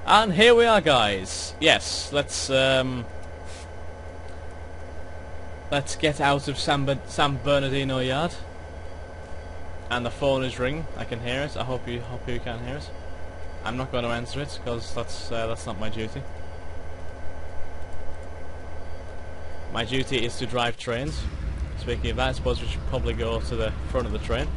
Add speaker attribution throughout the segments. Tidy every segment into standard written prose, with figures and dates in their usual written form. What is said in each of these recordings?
Speaker 1: And here we are, guys. Yes, let's get out of San Bernardino Yard. And the phone is ringing. I can hear it. I hope you can hear it. I'm not going to answer it because that's not my duty. My duty is to drive trains. Speaking of that, I suppose we should probably go to the front of the train.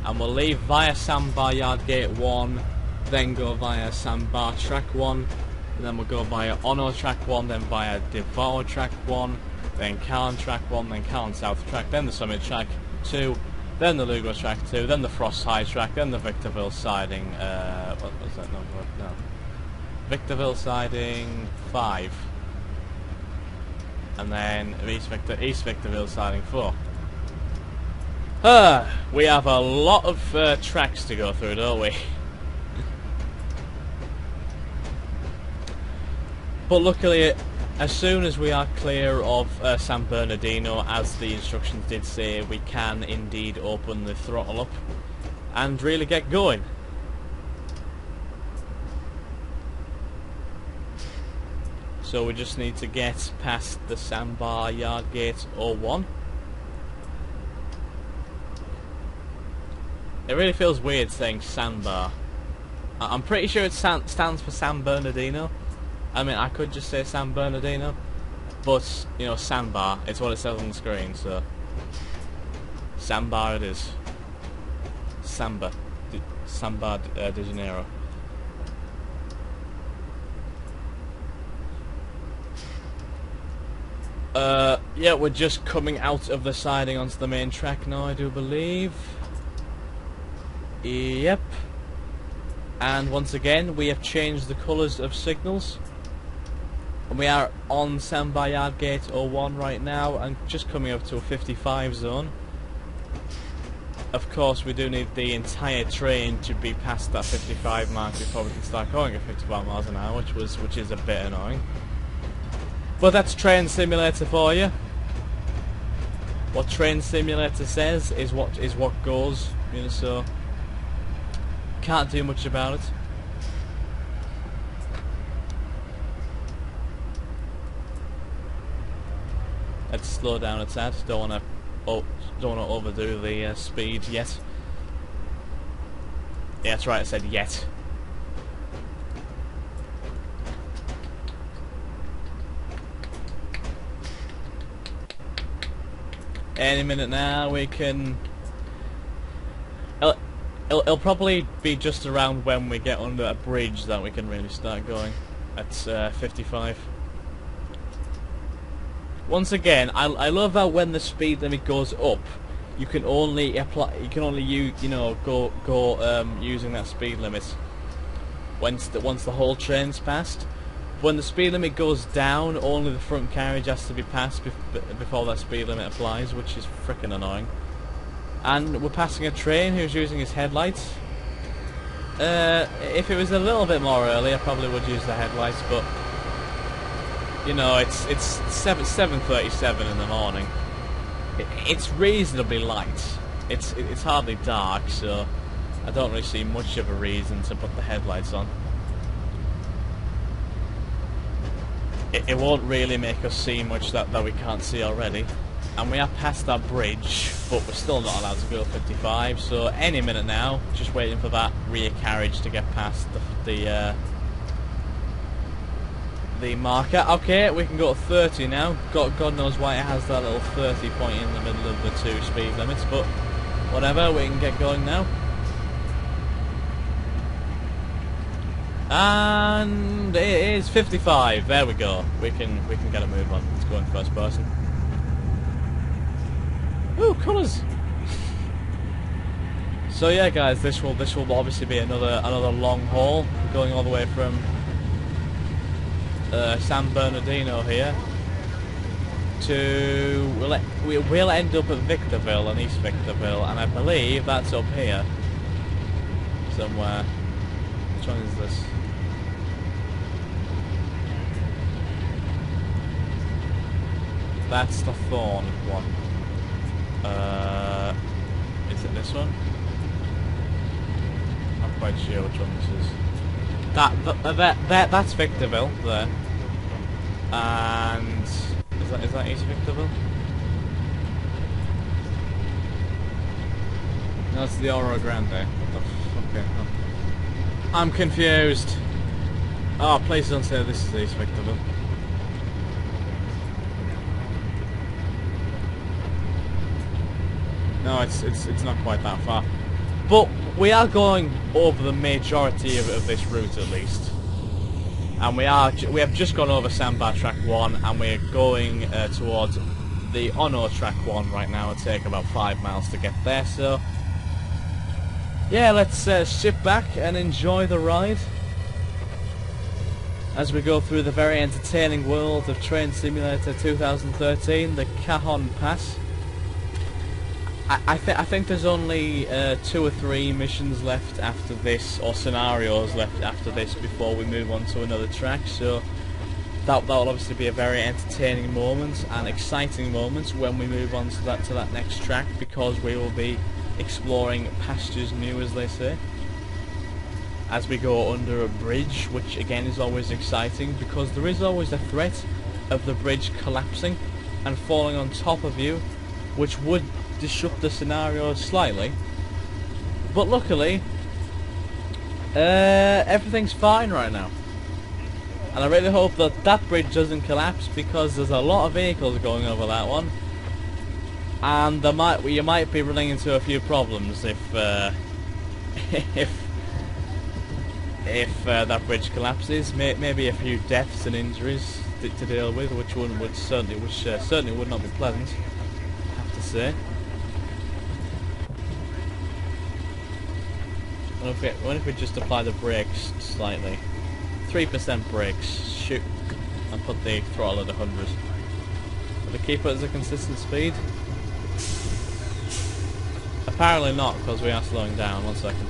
Speaker 1: And we'll leave via Sandbar Yard Gate 1, then go via Sandbar Track 1, and then we'll go via Ono Track 1, then via Devore Track 1, then Callan Track 1, then Callan South Track, then the Summit Track 2, then the Lugo Track 2, then the Frost High Track, then the Victorville Siding, what was that number? No. Victorville Siding 5. And then East Victorville Siding 4. We have a lot of tracks to go through, don't we? But luckily, as soon as we are clear of San Bernardino, as the instructions did say, we can indeed open the throttle up and really get going. So we just need to get past the Sandbar Yard Gate 01. It really feels weird saying Sandbar. I'm pretty sure it stands for San Bernardino. I mean, I could just say San Bernardino, but, you know, Sandbar, it's what it says on the screen, so... Sandbar it is. Samba de Janeiro. Yeah, we're just coming out of the siding onto the main track now, I do believe. Yep. And once again, we have changed the colours of signals. And we are on Sandbar Yard Gate 01 right now, and just coming up to a 55 zone. Of course, we do need the entire train to be past that 55 mark before we can start going at 55 miles an hour, which is a bit annoying. But that's Train Simulator for you. What Train Simulator says is what goes, you know, so can't do much about it. Let's slow down a tad. Don't want to overdo the speed yet. Yeah, that's right. I said yet. Any minute now we can... It'll probably be just around when we get under a bridge that we can really start going. That's 55. Once again, I love how when the speed limit goes up, you can only go using that speed limit once the whole train's passed. When the speed limit goes down, only the front carriage has to be passed before that speed limit applies, which is frickin' annoying. And we're passing a train who's using his headlights. If it was a little bit more early, I probably would use the headlights, but you know, it's 7:37 in the morning. It's reasonably light. It's hardly dark, so I don't really see much of a reason to put the headlights on. It won't really make us see much that we can't see already. And we are past that bridge, but we're still not allowed to go 55, so any minute now, just waiting for that rear carriage to get past the marker. Okay, we can go to 30 now. God knows why it has that little 30 point in the middle of the two speed limits, but whatever, we can get going now. And it is 55. There we go. We can get a move on. Let's go in first person. Ooh, colours. So yeah, guys, this will obviously be another long haul, going all the way from San Bernardino here to we'll end up at Victorville and East Victorville, and I believe that's up here somewhere. Which one is this? That's the Thorn one. Is it this one? Not quite sure which one this is. That's Victorville there. And is that East Victorville? No, it's the Oro Grande. What the okay. Oh. I'm confused. Oh, please don't say this is East Victorville. No, it's not quite that far. But we are going over the majority of this route at least. And we have just gone over Sandbar Track 1 and we're going towards the Ono Track 1 right now. It'll take about 5 miles to get there, so yeah, let's sit back and enjoy the ride as we go through the very entertaining world of Train Simulator 2013, the Cajon Pass. I think there's only 2 or 3 missions left after this, or scenarios left after this, before we move on to another track. So that'll obviously be a very entertaining moment and exciting moment when we move on to that next track, because we will be exploring pastures new, as they say, as we go under a bridge, which again is always exciting because there is always a threat of the bridge collapsing and falling on top of you, which would disrupt the scenario slightly. But luckily everything's fine right now, and I really hope that that bridge doesn't collapse, because there's a lot of vehicles going over that one, and you might be running into a few problems if if that bridge collapses. Maybe a few deaths and injuries to deal with, which certainly would not be pleasant, I have to say. What if we just apply the brakes slightly? 3% brakes, shoot, and put the throttle at 100. Will it keep it as a consistent speed? Apparently not, because we are slowing down. 1 second.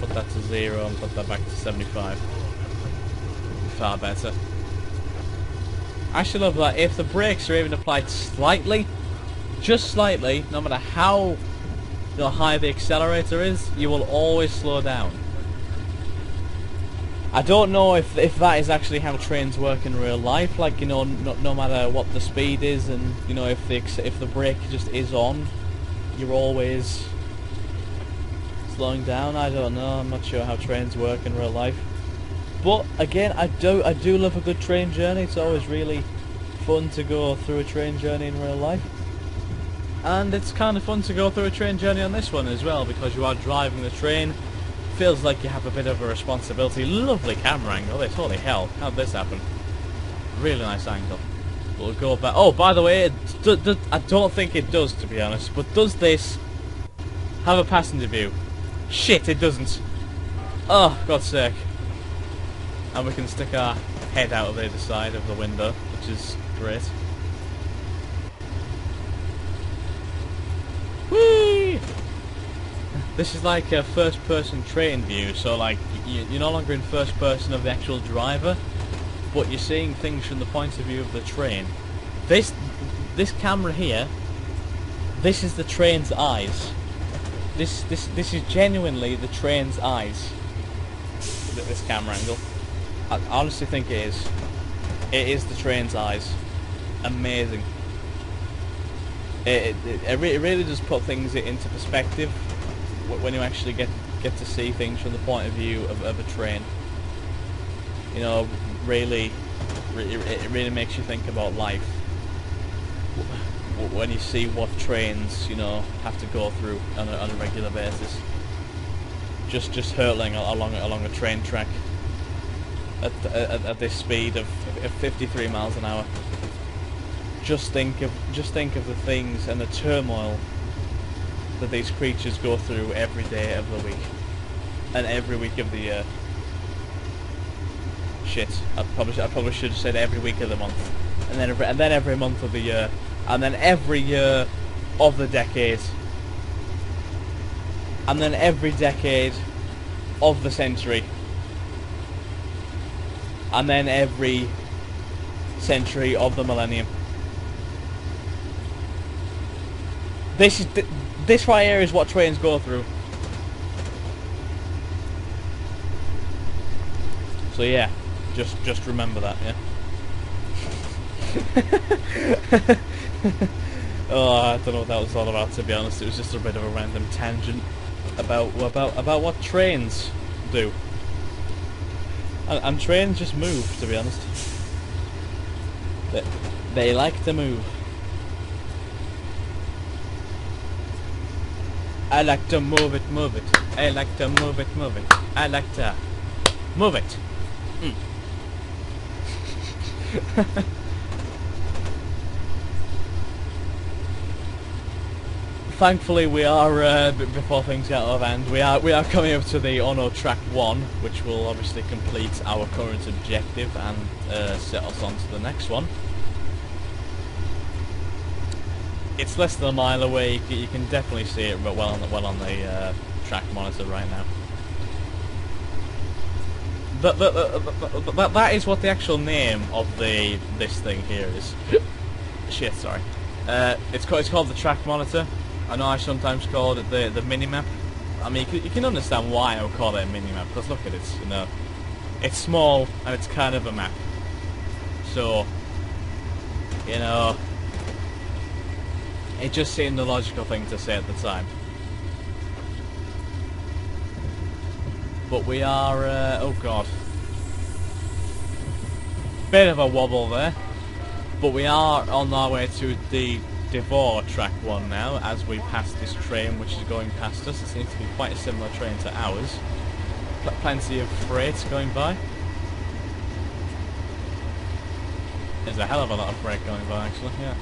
Speaker 1: Put that to 0 and put that back to 75. Far better. I actually love that if the brakes are even applied slightly, just slightly, no matter how high the accelerator is, you will always slow down. I don't know if that is actually how trains work in real life, like, you know, no matter what the speed is, and you know, if the brake just is on, you're always slowing down. I don't know, I'm not sure how trains work in real life. But again, I do love a good train journey. It's always really fun to go through a train journey in real life. And it's kind of fun to go through a train journey on this one as well, because you are driving the train. Feels like you have a bit of a responsibility. Lovely camera angle this, holy hell, how'd this happen? Really nice angle. We'll go back. Oh, by the way, I don't think it does, to be honest, but does this have a passenger view? Shit, it doesn't. Oh, God's sake. And we can stick our head out of the other side of the window, which is great. Whee! This is like a first-person train view, so like you're no longer in first person of the actual driver, but you're seeing things from the point of view of the train. This camera here, this is the train's eyes. This is genuinely the train's eyes. This camera angle, I honestly think it is. It is the train's eyes. Amazing. It really does put things into perspective when you actually get to see things from the point of view of a train. You know, it really makes you think about life when you see what trains, you know, have to go through on a regular basis. Just hurtling along a train track at this speed of 53 miles an hour. Just think of the things and the turmoil that these creatures go through every day of the week and every week of the year. Shit, I probably should have said every week of the month, and then every month of the year, and then every year of the decade, and then every decade of the century, and then every century of the millennium. This right here is what trains go through. So yeah, just remember that, yeah. Oh, I don't know what that was all about, to be honest. It was just a bit of a random tangent about what trains do. And trains just move, to be honest. They like to move. I like to move it, move it. I like to move it, move it. I like to move it. Thankfully, we are before things get out of hand. We are coming up to the Ono Track 1, which will obviously complete our current objective and set us on to the next one. It's less than a mile away. You can definitely see it well on the track monitor right now. That is what the actual name of this thing here is. Shit, sorry. It's called the track monitor. I know I sometimes call it the mini-map. I mean, you can understand why I would call it a mini-map, because look at it, you know. It's small, and it's kind of a map. So, you know, it just seemed the logical thing to say at the time. But we are, oh god. Bit of a wobble there. But we are on our way to the Devore Track 1 now, as we pass this train which is going past us. It seems to be quite a similar train to ours. Plenty of freight going by. There's a hell of a lot of freight going by, actually, yeah.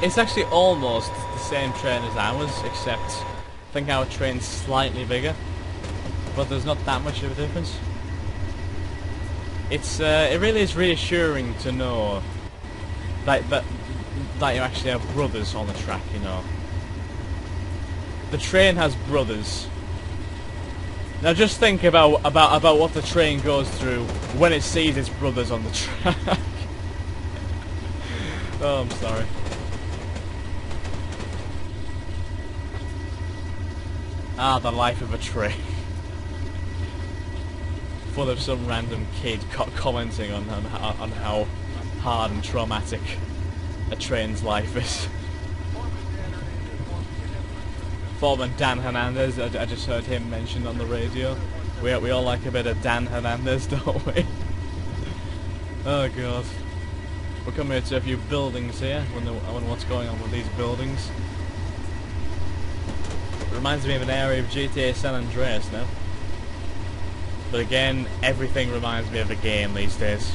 Speaker 1: It's actually almost the same train as ours, except I think our train's slightly bigger, but there's not that much of a difference. It really is reassuring to know that you actually have brothers on the track, you know. The train has brothers. Now just think about what the train goes through when it sees its brothers on the track. Oh, I'm sorry. Ah, the life of a train. Full of some random kid commenting on how hard and traumatic a train's life is. Former Dan Hernandez, I just heard him mentioned on the radio. We all like a bit of Dan Hernandez, don't we? Oh god. We're coming to a few buildings here. I wonder what's going on with these buildings. It reminds me of an area of GTA San Andreas now. But again, everything reminds me of a game these days.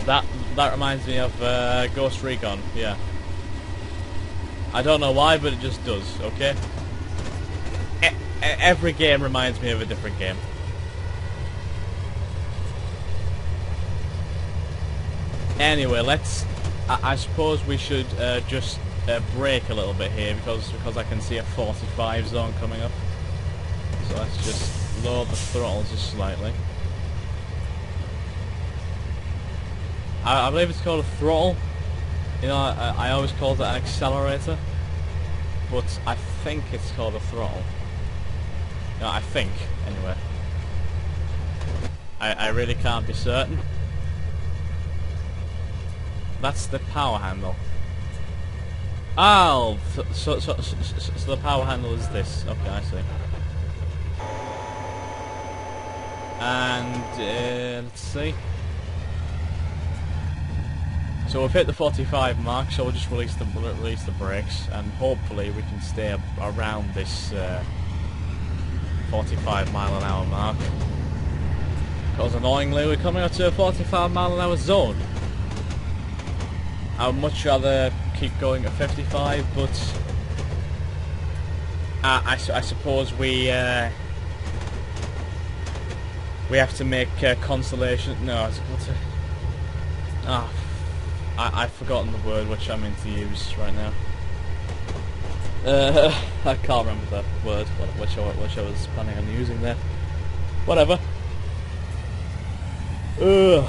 Speaker 1: That reminds me of Ghost Recon, yeah. I don't know why, but it just does, okay? Every game reminds me of a different game. Anyway, I suppose we should just brake a little bit here because I can see a 45 zone coming up. So let's just lower the throttle just slightly. I believe it's called a throttle. You know, I always called it an accelerator, but I think it's called a throttle. You know, I think, anyway. I really can't be certain. That's the power handle. Oh, so the power handle is this. Okay, I see. And let's see. So we've hit the 45 mark, so we'll just release the brakes, and hopefully we can stay around this 45 mile an hour mark. Because annoyingly, we're coming up to a 45 mile an hour zone. I would much rather keep going at 55, but I suppose we have to make consolation. No, what's it? Ah. I've forgotten the word which I meant to use right now. I can't remember the word which I was planning on using there. Whatever. Ugh,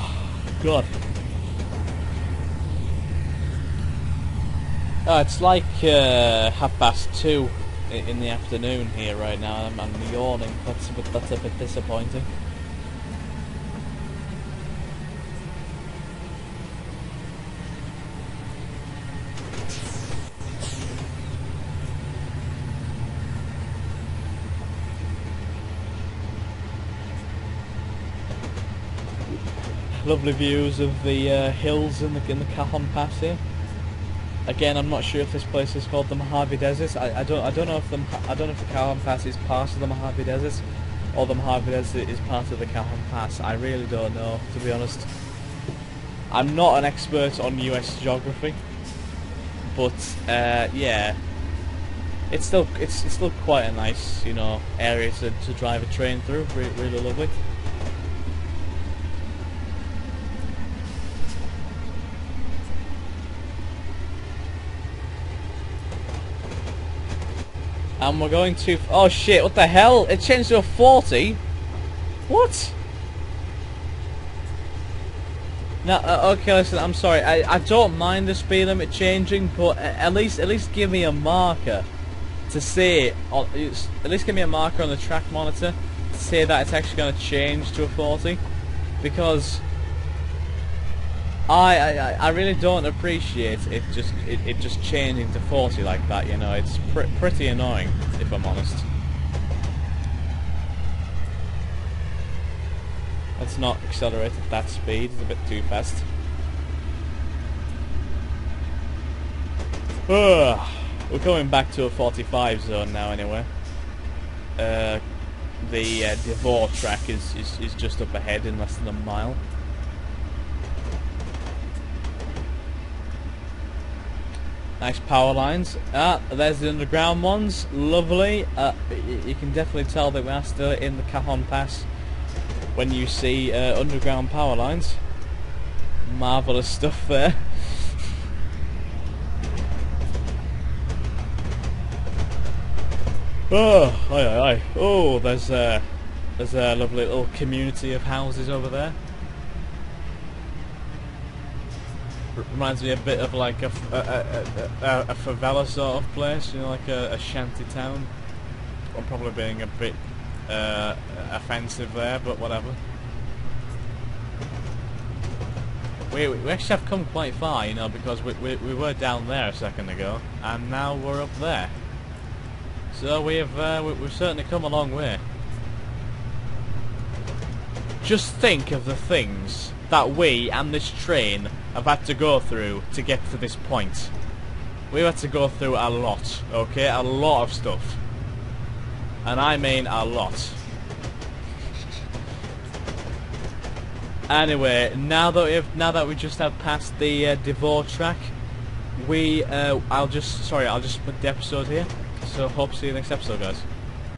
Speaker 1: God. Oh, it's like 2:30 in the afternoon here right now. I'm yawning. That's a bit disappointing. Lovely views of the hills in the Cajon Pass here. Again, I'm not sure if this place is called the Mojave Desert. I don't know if the Cajon Pass is part of the Mojave Desert, or the Mojave Desert is part of the Cajon Pass. I really don't know, to be honest. I'm not an expert on US geography, but yeah, it's still quite a nice, you know, area to drive a train through. Really lovely. And we're going to... Oh shit, what the hell? It changed to a 40? What? Now, okay, listen, I'm sorry. I don't mind the speed limit changing, but at least give me a marker to say... At least give me a marker on the track monitor to say that it's actually going to change to a 40. Because... I really don't appreciate it just changing to 40 like that, you know. It's pretty annoying, if I'm honest. Let's not accelerate at that speed, it's a bit too fast. We're coming back to a 45 zone now anyway. The Devore track is just up ahead in less than a mile. Nice power lines. There's the underground ones. Lovely. You can definitely tell that we are still in the Cajon Pass when you see underground power lines. Marvellous stuff there. Oh, aye. Oh, there's a lovely little community of houses over there. Reminds me a bit of like a favela sort of place, you know, like a shanty town. I'm probably being a bit offensive there, but whatever. We actually have come quite far, you know, because we were down there a second ago, and now we're up there. So we've certainly come a long way. Just think of the things that we and this train have had to go through to get to this point. We've had to go through a lot, okay? A lot of stuff. And I mean a lot. Anyway, now that we just have passed the Devore track, I'll just put the episode here. So hope to see you next episode, guys.